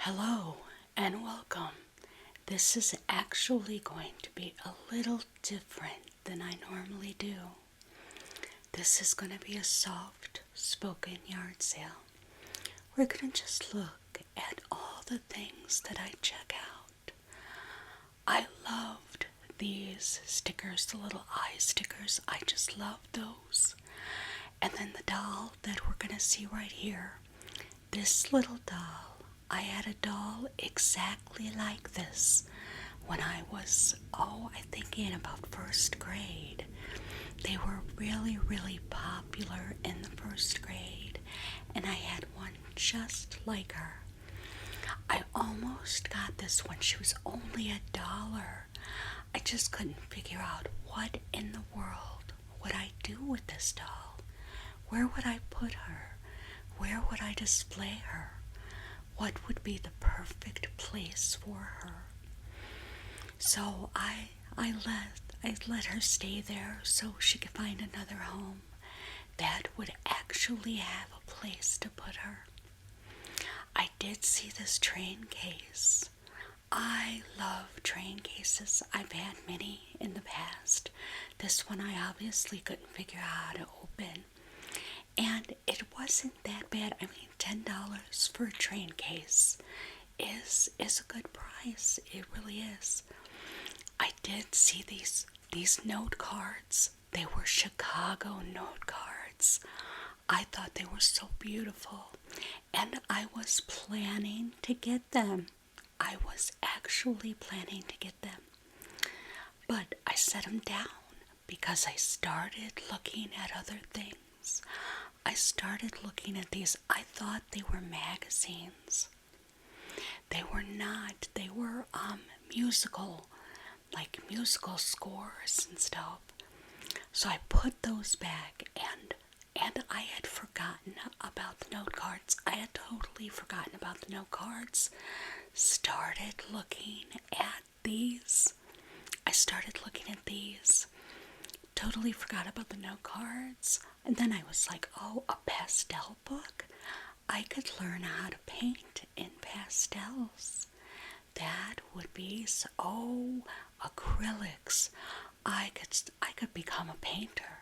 Hello and welcome. This is actually going to be a little different than I normally do. This is going to be a soft spoken yard sale. We're going to just look at all the things that I check out. I loved these stickers, the little eye stickers. I just love those. And then the doll that we're going to see right here. This little doll. I had a doll exactly like this when I was, I think in about first grade. They were really popular in the first grade, and I had one just like her. I almost got this one. She was only $1. I just couldn't figure out what in the world would I do with this doll. Where would I put her? Where would I display her? What would be the perfect place for her? So I let her stay there so she could find another home that would actually have a place to put her. I did see this train case. I love train cases. I've had many in the past. This one I obviously couldn't figure out how to open. And it wasn't that bad. I mean, $10 for a train case is a good price. It really is. I did see these note cards. They were Chicago note cards. I thought they were so beautiful. And I was planning to get them. I was actually planning to get them. But I set them down because I started looking at other things. I started looking at these. I thought they were magazines. They were not. They were musical, like musical scores and stuff. So I put those back, and I had forgotten about the note cards. I had totally forgotten about the note cards. Started looking at these. Totally forgot about the note cards. And then I was like, a pastel book? I could learn how to paint in pastels. That would be acrylics. I could become a painter.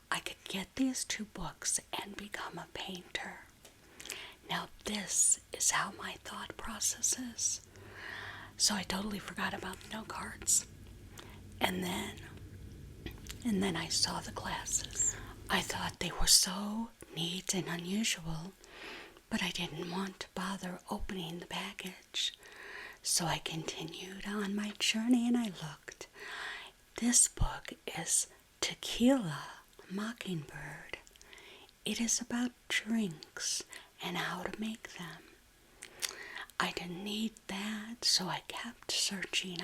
I could get these 2 books and become a painter. Now this is how my thought process is. So I totally forgot about the note cards. And then I saw the glasses. I thought they were so neat and unusual, but I didn't want to bother opening the package. So I continued on my journey and I looked. This book is Tequila Mockingbird. It is about drinks and how to make them. I didn't need that, so I kept searching.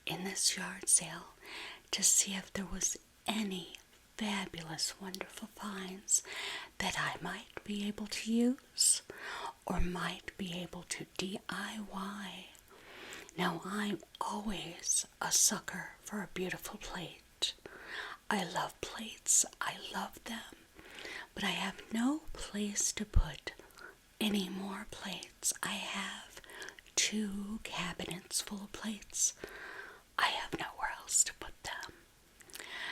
In this yard sale to see if there was any fabulous, wonderful finds that I might be able to use or might be able to DIY. Now, I'm always a sucker for a beautiful plate. I love plates. I love them. But I have no place to put any more plates. I have 2 cabinets full of plates. I have nowhere else to put them.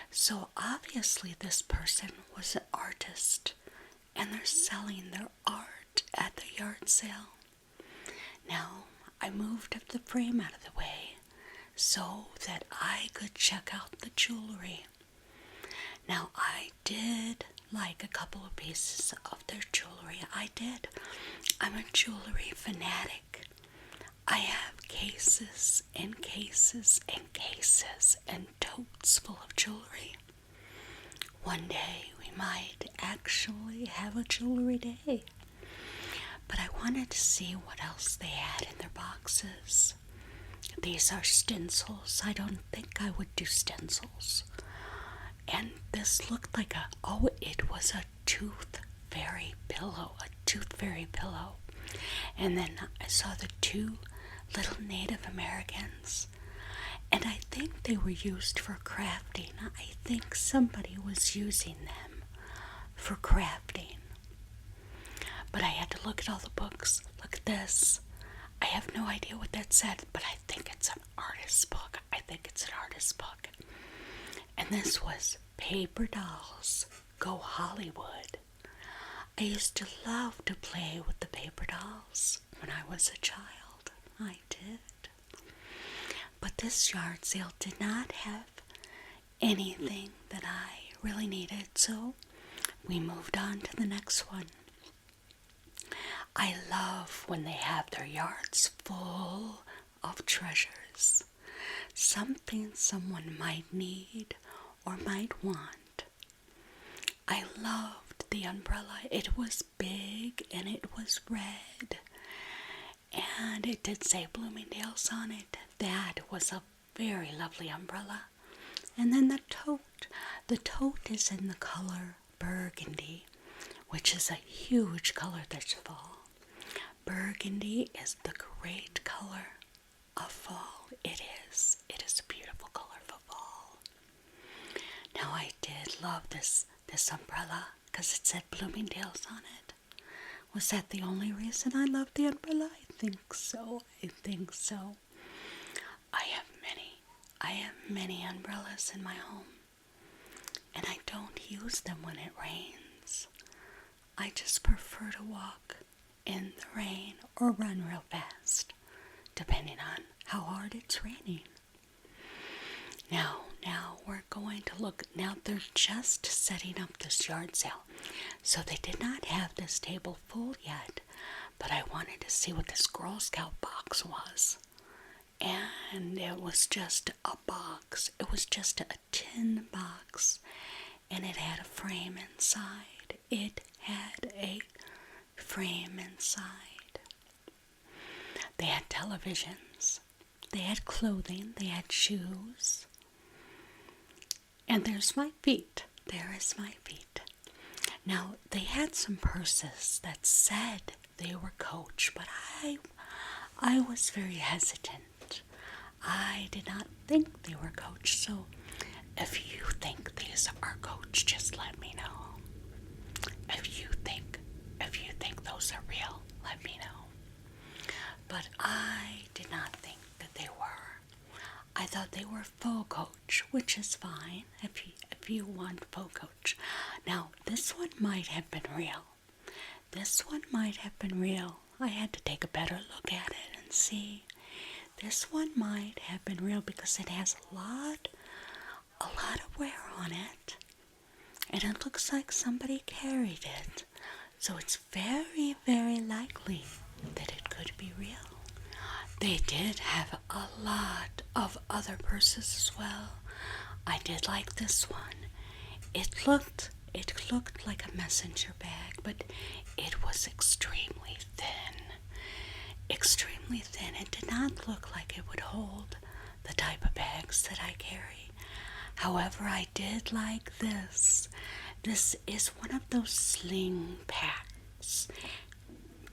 So obviously this person was an artist and they're selling their art at the yard sale. Now I moved the frame out of the way so that I could check out the jewelry. Now I did like a couple of pieces of their jewelry. I did. I'm a jewelry fanatic. I have cases and cases and cases and totes full of jewelry. One day we might actually have a jewelry day. But I wanted to see what else they had in their boxes. These are stencils. I don't think I would do stencils. And this looked like it was a tooth fairy pillow. And then I saw the 2 little Native Americans. And I think they were used for crafting. I think somebody was using them for crafting. But I had to look at all the books. at this. I have no idea what that said, but I think it's an artist's book. I think it's an artist's book. And this was Paper Dolls Go Hollywood. I used to love to play with the paper dolls when I was a child. I did. But this yard sale did not have anything that I really needed, so we moved on to the next one. I love when they have their yards full of treasures. Something someone might need or might want. I loved the umbrella. It was big and it was red. And it did say Bloomingdale's on it. That was a very lovely umbrella. And then the tote. The tote is in the color burgundy, which is a huge color this fall. Burgundy is the great color of fall. It is. It is a beautiful color for fall. Now I did love this umbrella because it said Bloomingdale's on it. Was that the only reason I loved the umbrella? I think so. I have many umbrellas in my home, and I don't use them when it rains. I just prefer to walk in the rain or run real fast, depending on how hard it's raining. Now we're going to look. Now they're just setting up this yard sale, so they did not have this table full yet, but I wanted to see what this Girl Scout box was. And it was just a box. It was just a tin box, and it had a frame inside. It had a frame inside. They had televisions. They had clothing. They had shoes. And there's my feet. There is my feet. Now, they had some purses that said they were Coach, but I was very hesitant. I did not think they were Coach, so if you think these are Coach, just let me know. If you think those are real, let me know. But I did not think that they were. I thought they were faux Coach, which is fine if you want faux Coach. Now, this one might have been real. I had to take a better look at it and see. This one might have been real because it has a lot of wear on it. And it looks like somebody carried it. So it's very, very likely that it could be real. They did have a lot of other purses as well. I did like this one. It looked like a messenger bag, but it was extremely thin. Extremely thin. It did not look like it would hold the type of bags that I carry. However, I did like this. This is one of those sling packs,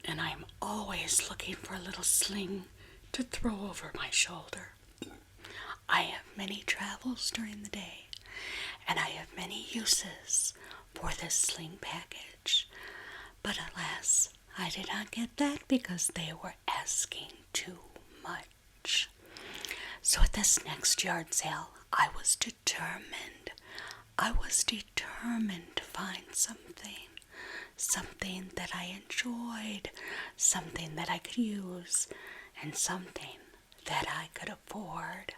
and I'm always looking for a little sling to throw over my shoulder. I have many travels during the day, and I have many uses for this sling package. But alas, I did not get that because they were asking too much. So at this next yard sale, I was determined to find something that I enjoyed, something that I could use, and something that I could afford.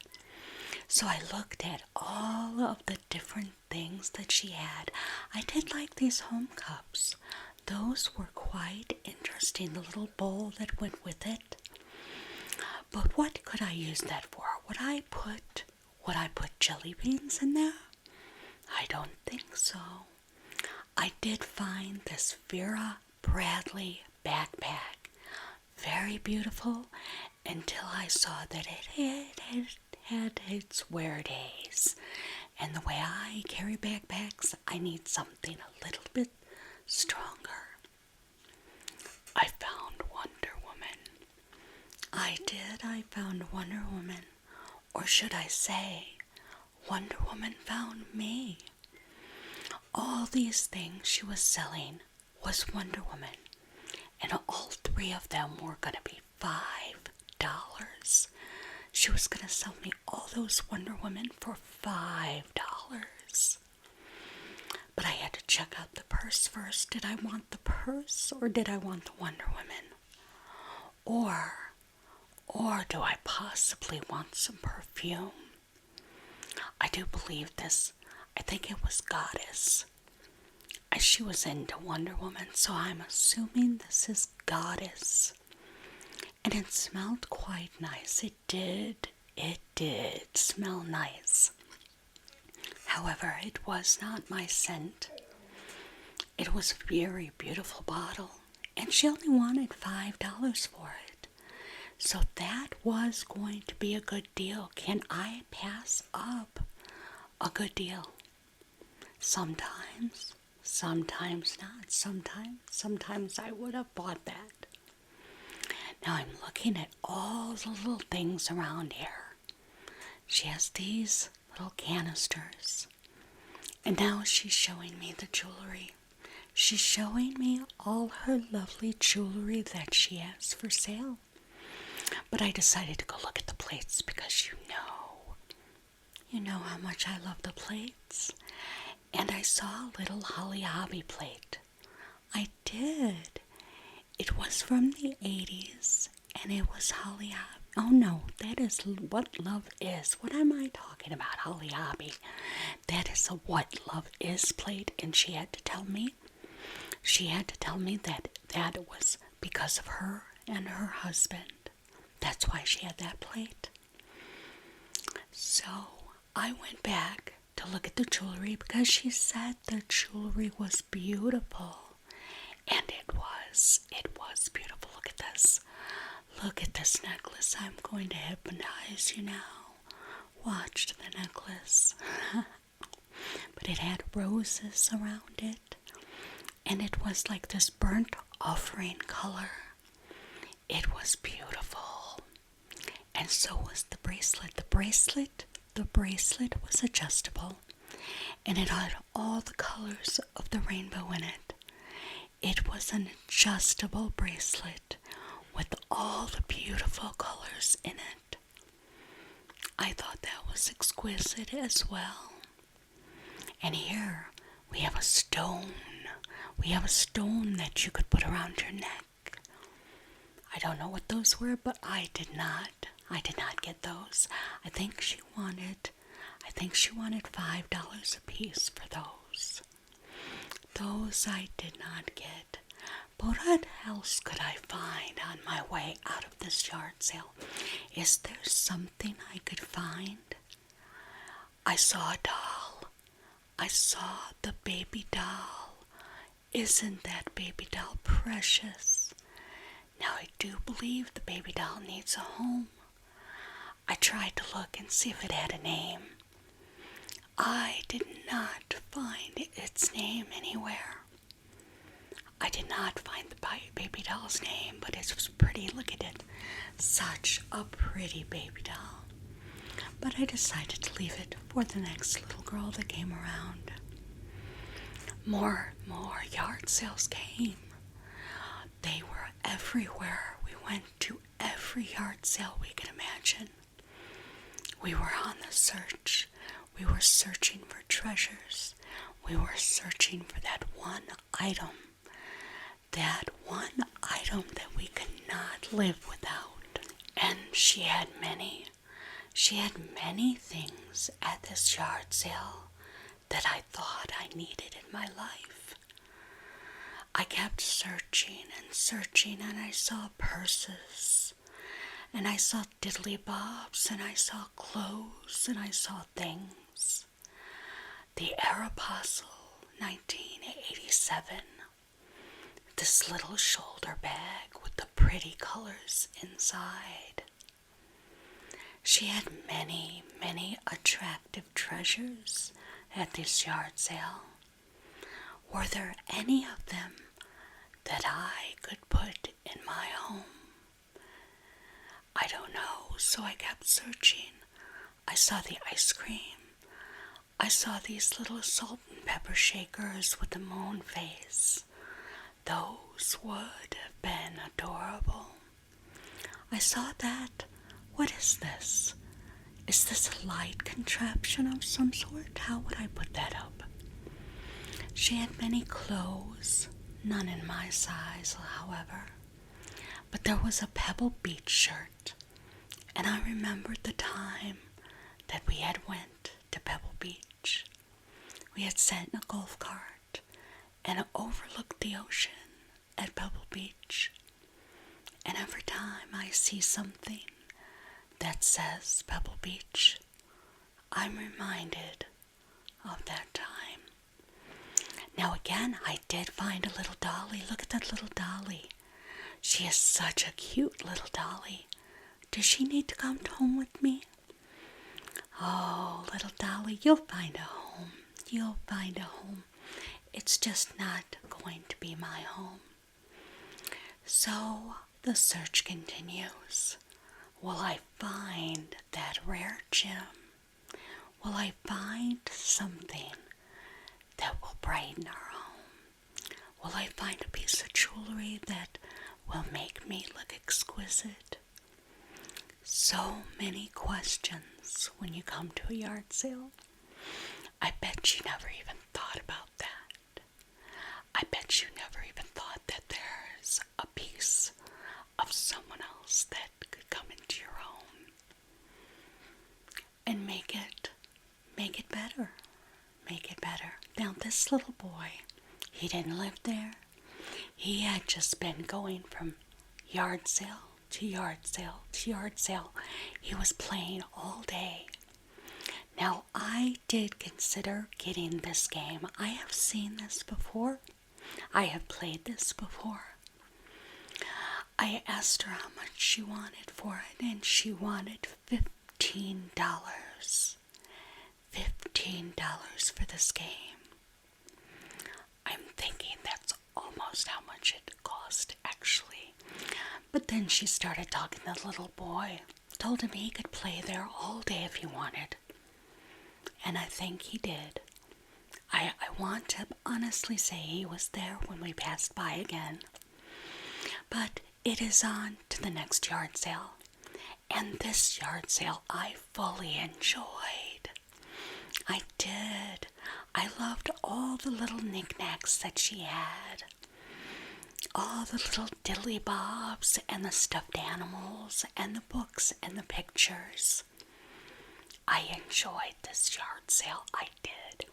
So I looked at all of the different things that she had. I did like these home cups. Those were quite interesting, the little bowl that went with it. But what could I use that for? Would I put jelly beans in there? I don't think so. I did find this Vera Bradley backpack very beautiful until I saw that it had its wear days. And the way I carry backpacks, I need something a little bit stronger. I found Wonder Woman. I did. I found Wonder Woman. Or should I say, Wonder Woman found me. All these things she was selling was Wonder Woman. and all three of them were going to be $5. She was going to sell me all those Wonder Women for $5. But I had to check out the purse first. Did I want the purse or did I want the Wonder Women? Or do I possibly want some perfume? I do believe this. I think it was Goddess. She was into Wonder Woman, so I'm assuming this is Goddess. And it smelled quite nice. It did smell nice. However, it was not my scent. It was a very beautiful bottle, and she only wanted $5 for it. So that was going to be a good deal. Can I pass up a good deal? Sometimes not. Sometimes I would have bought that. Now I'm looking at all the little things around here. She has these little canisters. And now she's showing me the jewelry. She's showing me all her lovely jewelry that she has for sale. But I decided to go look at the plates because you know how much I love the plates. And I saw a little Holly Hobbie plate. I did. It was from the 80s, and it was Holly Hobbie. Oh no, that is What Love Is. What am I talking about, Holly Hobbie? That is a What Love Is plate, and she had to tell me that that was because of her and her husband. That's why she had that plate. So I went back to look at the jewelry because she said the jewelry was beautiful. And it was beautiful. Look at this. Look at this necklace. I'm going to hypnotize you now. Watch the necklace. But it had roses around it. And it was like this burnt offering color. It was beautiful. And so was the bracelet. The bracelet was adjustable. And it had all the colors of the rainbow in it. It was an adjustable bracelet with all the beautiful colors in it. I thought that was exquisite as well. And here we have a stone. We have a stone that you could put around your neck. I don't know what those were, but I did not get those. I think she wanted $5 a piece for those. Those I did not get. But what else could I find on my way out of this yard sale? Is there something I could find? I saw a doll. I saw the baby doll. Isn't that baby doll precious? Now I do believe the baby doll needs a home. I tried to look and see if it had a name. I did not find its name anywhere. I did not find the baby doll's name, but it was pretty. Look at it. Such a pretty baby doll. But I decided to leave it for the next little girl that came around. More yard sales came. They were everywhere. We went to every yard sale we could imagine. We were on the search. We were searching for treasures. We were searching for that one item that we could not live without. And she had many things at this yard sale that I thought I needed in my life. I kept searching, and I saw purses, and I saw diddly bobs, and I saw clothes, and I saw things. The Aeropostale 1987. This little shoulder bag with the pretty colors inside. She had many attractive treasures at this yard sale. Were there any of them that I could put in my home? I don't know, so I kept searching. I saw the ice cream. I saw these little salt and pepper shakers with the moon face. Those would have been adorable. I saw that. What is this? Is this a light contraption of some sort? How would I put that up? She had many clothes, none in my size, however. But there was a Pebble Beach shirt, and I remembered the time that we had went to Pebble Beach. We had sat in a golf cart and overlooked the ocean at Pebble Beach. And every time I see something that says Pebble Beach, I'm reminded of that time. Now again, I did find a little dolly. Look at that little dolly. She is such a cute little dolly. Does she need to come home with me? Oh, little dolly, you'll find a home. You'll find a home. It's just not going to be my home. So the search continues. Will I find that rare gem? Will I find something that will brighten our home? Will I find a piece of jewelry that will make me look exquisite? So many questions when you come to a yard sale. I bet you never even thought about that. I bet you never even thought that there's a piece of someone else that could come into your home and make it better. Make it better. Now this little boy, he didn't live there. He had just been going from yard sale to yard sale to yard sale. He was playing all day. Now I did consider getting this game. I have seen this before. I have played this before. I asked her how much she wanted for it, and she wanted $15. $15 for this game. I'm thinking that's almost how much it cost, actually. But then she started talking to the little boy, told him he could play there all day if he wanted. And I think he did. I want to honestly say he was there when we passed by again. But it is on to the next yard sale. And this yard sale I fully enjoyed. I did. I loved all the little knickknacks that she had. All the little diddly bobs and the stuffed animals and the books and the pictures. I enjoyed this yard sale. I did.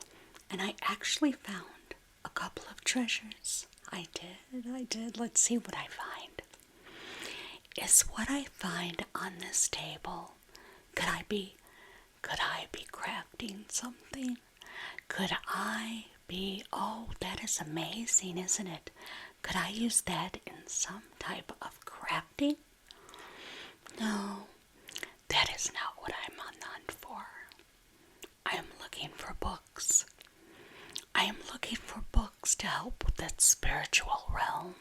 And I actually found a couple of treasures. I did. Let's see what I find. Is what I find on this table, could I be crafting something? Could I be, oh, that is amazing, isn't it? Could I use that in some type of crafting? No, that is not what I'm on the hunt for. I am looking for books. I am looking for books to help with that spiritual realm.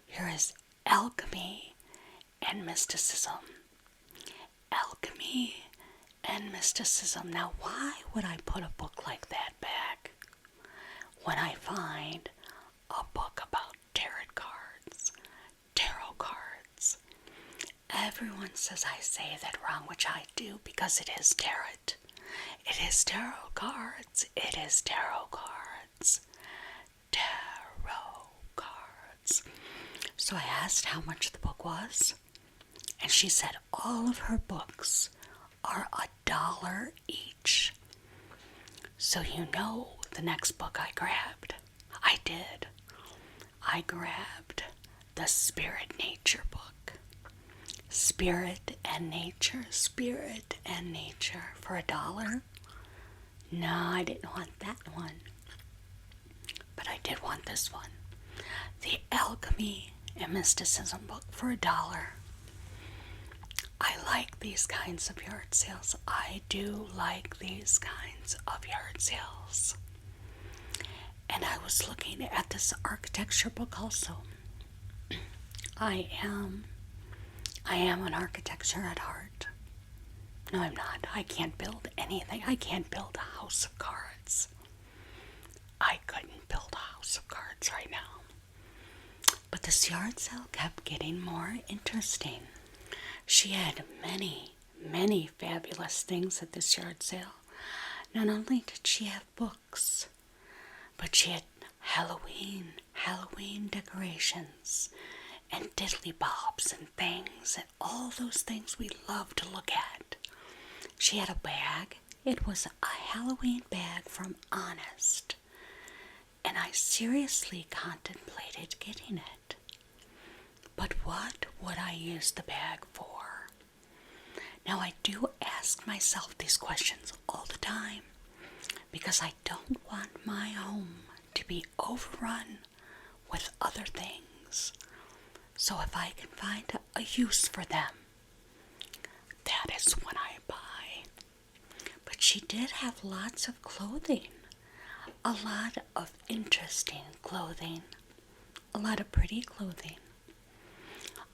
Here is alchemy and mysticism. Alchemy and mysticism. Now, why would I put a book like that back when I find a book about tarot cards? Everyone says I say that wrong, which I do, because it is tarot. It is tarot cards. It is tarot cards. Tarot cards. So I asked how much the book was, and she said all of her books are $1 each. So you know the next book I grabbed. I did. I grabbed the Spirit Nature book. Spirit and Nature for $1. No, I didn't want that one. But I did want this one. The Alchemy and Mysticism book for $1. I like these kinds of yard sales. I do like these kinds of yard sales. And I was looking at this architecture book also. I am an architecture at heart. No, I'm not. I can't build anything. I can't build a house of cards. I couldn't build a house of cards right now. But this yard sale kept getting more interesting. She had many, many fabulous things at this yard sale. Not only did she have books, but she had Halloween decorations and diddly bobs and things and all those things we love to look at. She had a bag. It was a Halloween bag from Honest, and I seriously contemplated getting it. But what would I use the bag for? Now I do ask myself these questions all the time because I don't want my home to be overrun with other things. So if I can find a use for them, that is when I buy. But she did have lots of clothing, a lot of interesting clothing, a lot of pretty clothing.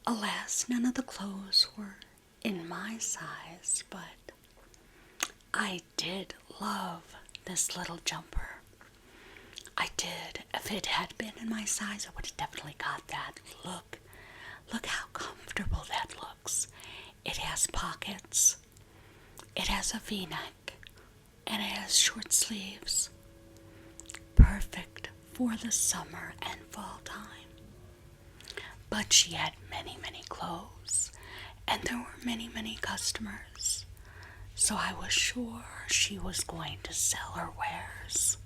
Alas, none of the clothes were in my size, but I did love this little jumper. I did. If it had been in my size, I would have definitely got that. Look how comfortable that looks. It has pockets. It has a V-neck. And it has short sleeves. Perfect for the summer and fall time. But she had many, many clothes. And there were many, many customers. So I was sure she was going to sell her wares.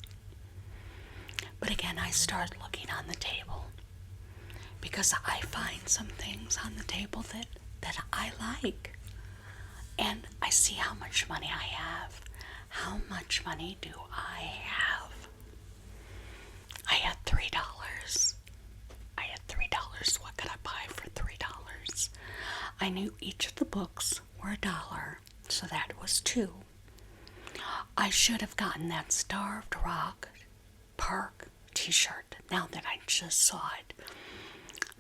But again, I started looking on the table because I find some things on the table that I like. And I see how much money I have. How much money do I have? I had $3. What could I buy for $3? I knew each of the books were $1, so that was $2. I should have gotten that Starved Rock Park t-shirt now that I just saw it.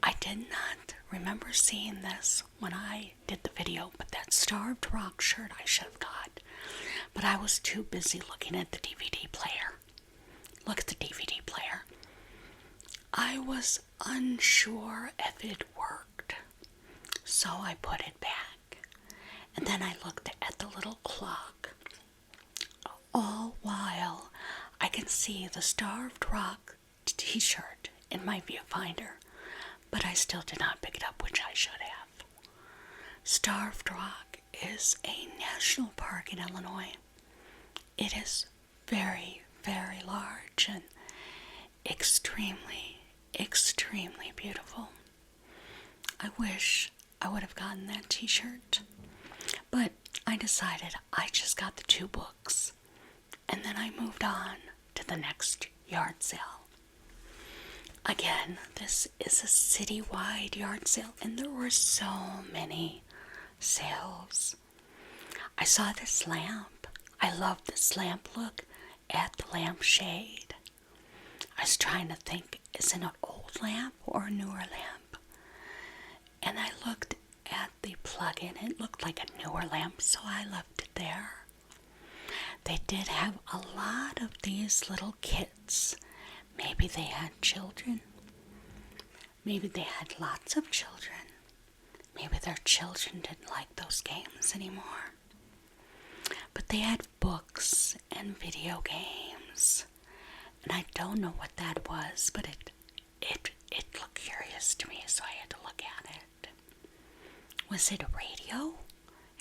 I did not remember seeing this when I did the video, but that Starved Rock shirt I should have got. But I was too busy looking at the DVD player. Look at the DVD player. I was unsure if it worked, so I put it back. And then I looked at the little clock. All while I can see the Starved Rock t-shirt in my viewfinder, but I still did not pick it up, which I should have. Starved Rock is a national park in Illinois. It is very, very large and extremely, extremely beautiful. I wish I would have gotten that t-shirt, but I decided I just got the 2 books, and then I moved on to the next yard sale. Again, this is a citywide yard sale, and there were so many sales. I saw this lamp. I love this lamp look at the lampshade. I was trying to think, is it an old lamp or a newer lamp? And I looked at the plug-in. It looked like a newer lamp, so I left it there. They did have a lot of these little kits. Maybe they had children. Maybe they had lots of children. Maybe their children didn't like those games anymore. But they had books and video games. And I don't know what that was, but it looked curious to me, so I had to look at it. Was it a radio?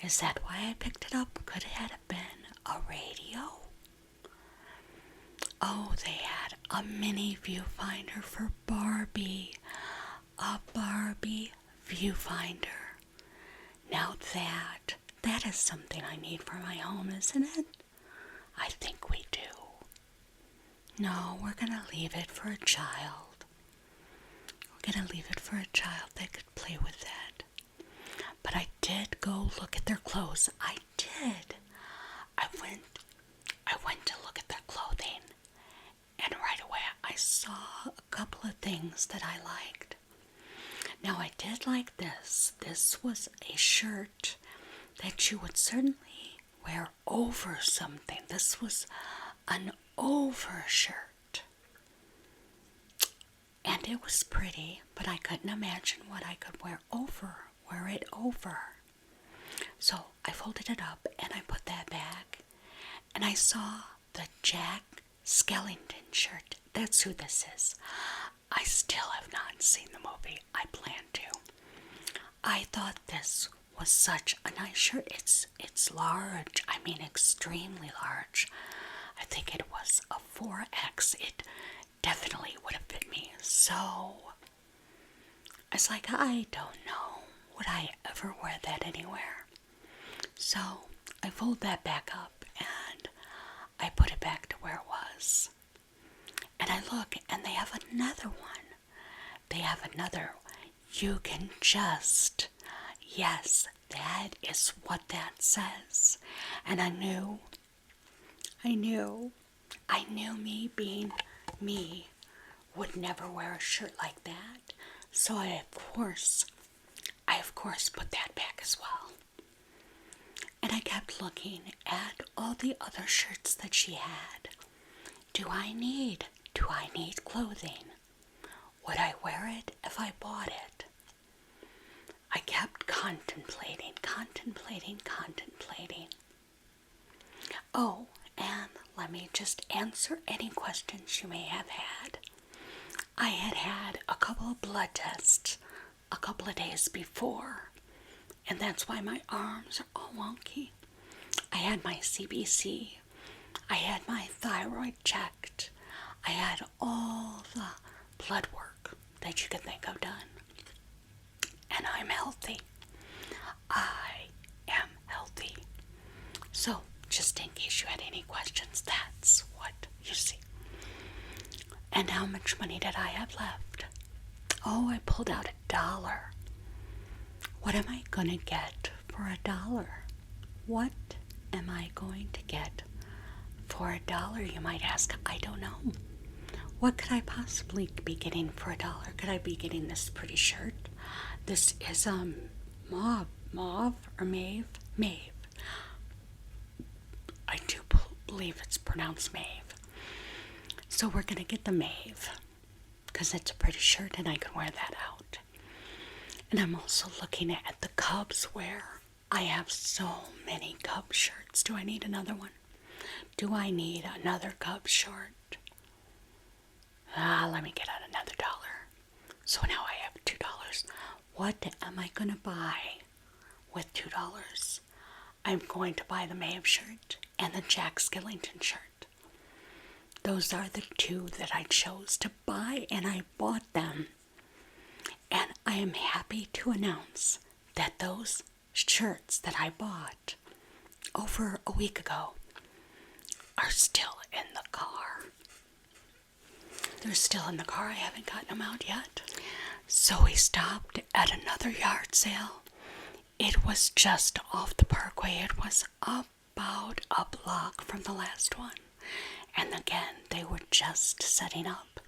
Is that why I picked it up? Could it have been a radio? Oh, they had a mini viewfinder for Barbie. A Barbie viewfinder. Now that is something I need for my home, isn't it? I think we do. No, we're going to leave it for a child. We're going to leave it for a child that could play with that. But I did go look at their clothes. I did. I went to look at their clothing. And right away I saw a couple of things that I liked. Now I did like this. This was a shirt that you would certainly wear over something. This was an over shirt. And it was pretty, but I couldn't imagine what I could wear it over. So I folded it up and I put that back, and I saw the Jack Skellington shirt. That's who this is. I still have not seen the movie. I plan to. I thought this was such a nice shirt. It's large. I mean, extremely large. I think it was a 4X. It definitely would have fit me. So I was like, I don't know. Would I ever wear that anywhere? So I fold that back up and I put it back to where it was. And I look and they have another one. They have another. You can just, yes, that is what that says. And I knew me being me would never wear a shirt like that. So I of course put that back as well. And I kept looking at all the other shirts that she had. Do I need clothing? Would I wear it if I bought it? I kept contemplating. Oh, and let me just answer any questions you may have had. I had a couple of blood tests a couple of days before, and that's why my arms are all wonky. I had my CBC. I had my thyroid checked. I had all the blood work that you could think of done. And I'm healthy. I am healthy. So, just in case you had any questions, that's what you see. And how much money did I have left? Oh, I pulled out $1. What am I going to get for $1? What am I going to get for $1, you might ask? I don't know. What could I possibly be getting for $1? Could I be getting this pretty shirt? This is mauve or mauve. I do believe it's pronounced mauve. So we're gonna get the mauve because it's a pretty shirt and I can wear that out. And I'm also looking at the Cubs wear. I have so many Cubs shirts. Do I need another one? Do I need another Cubs shirt? Let me get out another $1. So now I have $2. What am I going to buy with $2? I'm going to buy the Maeve shirt and the Jack Skellington shirt. Those are the two that I chose to buy, and I bought them. And I am happy to announce that those shirts that I bought over a week ago are still in the car. They're still in the car. I haven't gotten them out yet. So we stopped at another yard sale. It was just off the parkway. It was about a block from the last one. And again, they were just setting up.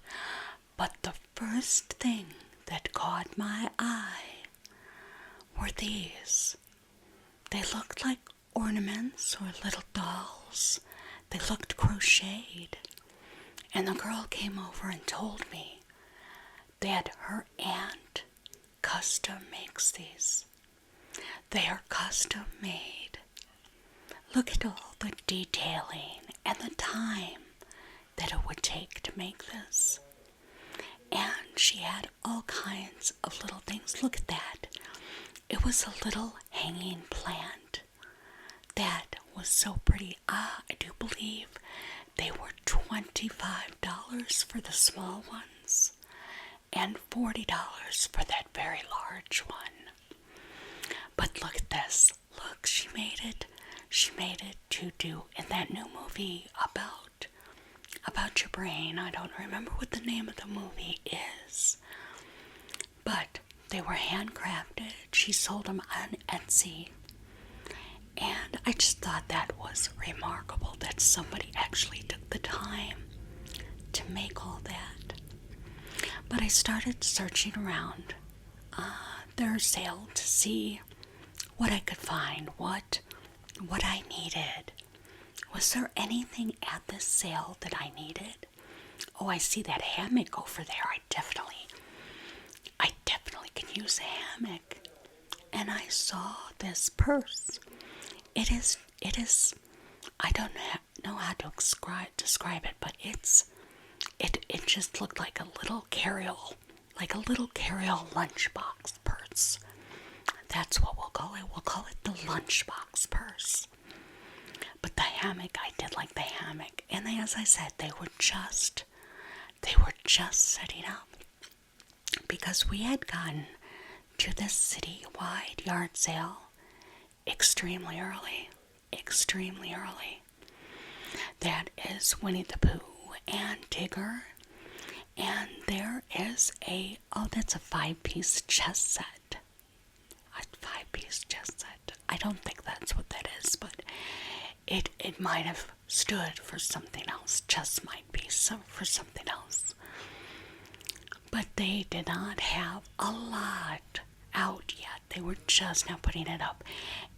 But the first thing that caught my eye were these. They looked like ornaments or little dolls. They looked crocheted. And the girl came over and told me that her aunt custom makes these. They are custom made. Look at all the detailing and the time that it would take to make this. And she had all kinds of little things. Look at that. It was a little hanging plant that was so pretty. I do believe they were $25 for the small ones and $40 for that very large one. But look at this. Look, she made it. She made it to do in that new movie about your brain. I don't remember what the name of the movie is. But they were handcrafted. She sold them on Etsy. And I just thought that was remarkable that somebody actually took the time to make all that. But I started searching around their sale to see what I could find, what I needed. Was there anything at this sale that I needed? Oh, I see that hammock over there. I definitely can use a hammock. And I saw this purse. It is, I don't know how to describe it, but it just looked like a little carry-all lunchbox purse. That's what we'll call it. We'll call it the lunchbox purse. But the hammock, I did like the hammock. And as I said, they were just setting up. Because we had gotten to this citywide yard sale extremely early. That is Winnie the Pooh and Tigger. And there is that's a 5-piece chess set. A 5-piece chess set. I don't think that's what that is, but it might have stood for something else. Chess might be for something else. But they did not have a lot out yet. They were just now putting it up.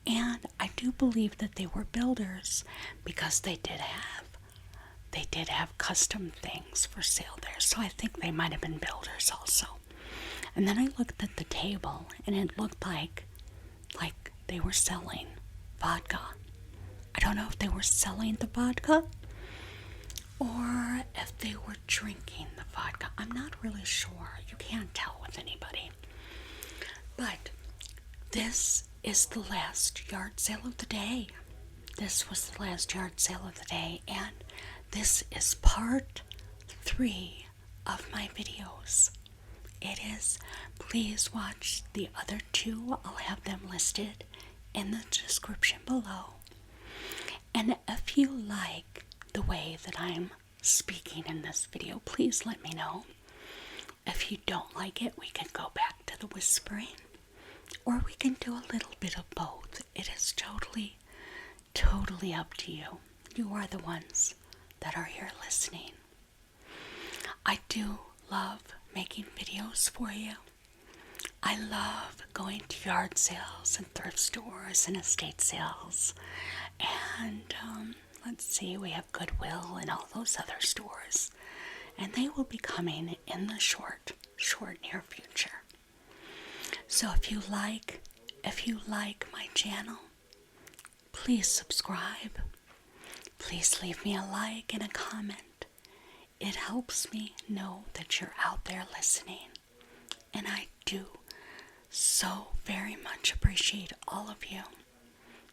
And I do believe that they were builders, because they did have custom things for sale there. So I think they might have been builders also. And then I looked at the table, and it looked like they were selling vodka. I don't know if they were selling the vodka or if they were drinking the vodka. I'm not really sure. You can't tell with anybody. But this is the last yard sale of the day. This was the last yard sale of the day, and this is part 3 of my videos. It is. Please watch the other 2. I'll have them listed in the description below. And if you like the way that I'm speaking in this video, please let me know. If you don't like it, we can go back to the whispering, or we can do a little bit of both. It is totally up to you. You are the ones that are here listening. I do love making videos for you. I love going to yard sales and thrift stores and estate sales. And let's see, we have Goodwill and all those other stores. And they will be coming in the short near future. So if you like my channel, please subscribe. Please leave me a like and a comment. It helps me know that you're out there listening. And I do so very much appreciate all of you.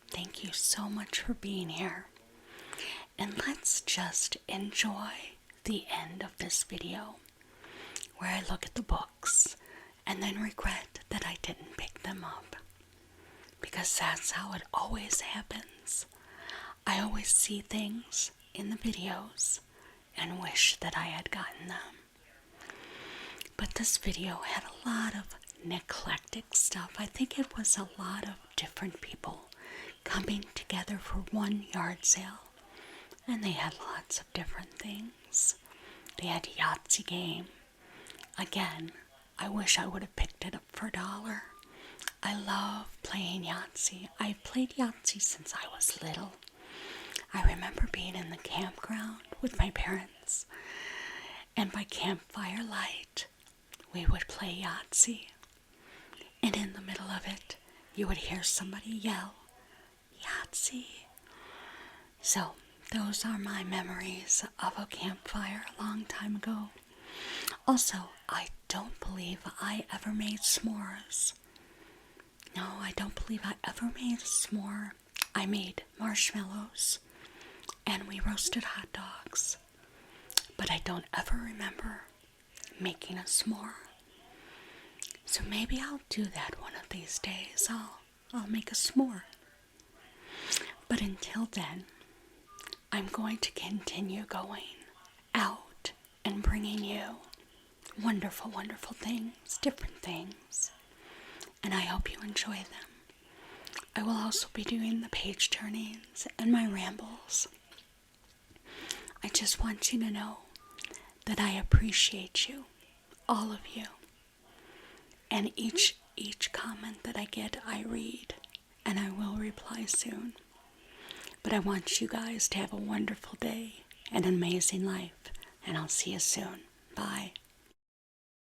Thank you so much for being here. And let's just enjoy the end of this video, where I look at the books and then regret that I didn't pick them up. Because that's how it always happens. I always see things in the videos and wish that I had gotten them. But this video had a lot of eclectic stuff. I think it was a lot of different people coming together for one yard sale. And they had lots of different things. They had Yahtzee game. Again, I wish I would have picked it up for $1. I love playing Yahtzee. I've played Yahtzee since I was little. I remember being in the campground with my parents, and by campfire light, we would play Yahtzee. And in the middle of it, you would hear somebody yell, Yahtzee. So, those are my memories of a campfire a long time ago. Also, I don't believe I ever made s'mores. No, I don't believe I ever made a s'more. I made marshmallows, and we roasted hot dogs. But I don't ever remember making a s'more. So maybe I'll do that one of these days. I'll make a s'more. But until then, I'm going to continue going out and bringing you wonderful, wonderful things, different things. And I hope you enjoy them. I will also be doing the page turnings and my rambles. I just want you to know that I appreciate you, all of you. And each comment that I get, I read, and I will reply soon. But I want you guys to have a wonderful day and an amazing life. and I'll see you soon. Bye.